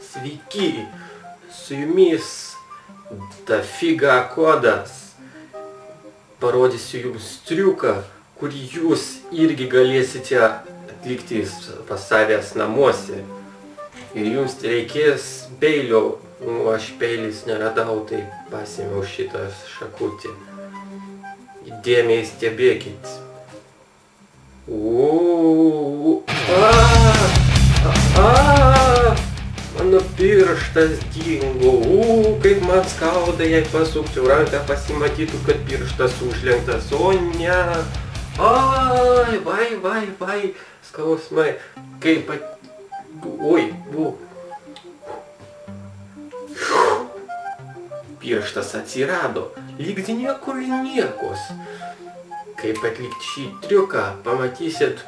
Sveiki, su jumis Dafiga kodas. Parodysiu jums triuką, kurį jūs irgi galėsite atlikti pas savęs namuose. Ir jums reikės peilio. Aš peilis neradau, tai pasėmiau šitą šakutį. Įdėmiai stebėkit. Mano pirštas dingo. Kaip man skauda, jei pasukčiau ranką, pasimatytų, kad pirštas užlenktas. O ne. Ai, vai, skausmai. Kaip oi, pirštas atsirado, lyg niekur niekos. Kaip atlikti šį triuką, pamatysit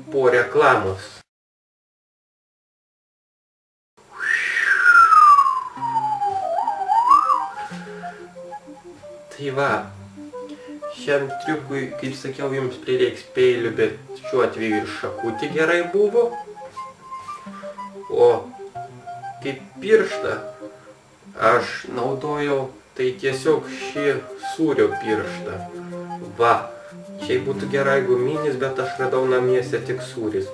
po reklamos. Tai va, šiam triukui, kaip sakiau, jums prireiks peilių, bet šiuo atveju ir šakutė gerai buvo. O kaip pirštą aš naudojau tai tiesiog šį sūrio pirštą. Va, šiaip būtų gerai guminis, bet aš radau namiese tik sūris.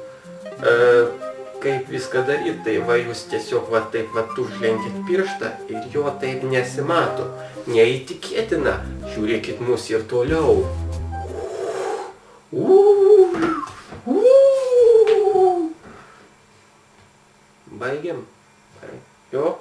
Kaip viską daryti, tai va jūs tiesiog va taip va užlenkit pirštą ir jo taip nesimato. Neįtikėtina, žiūrėkit mus ir toliau. Baigiam? Jo?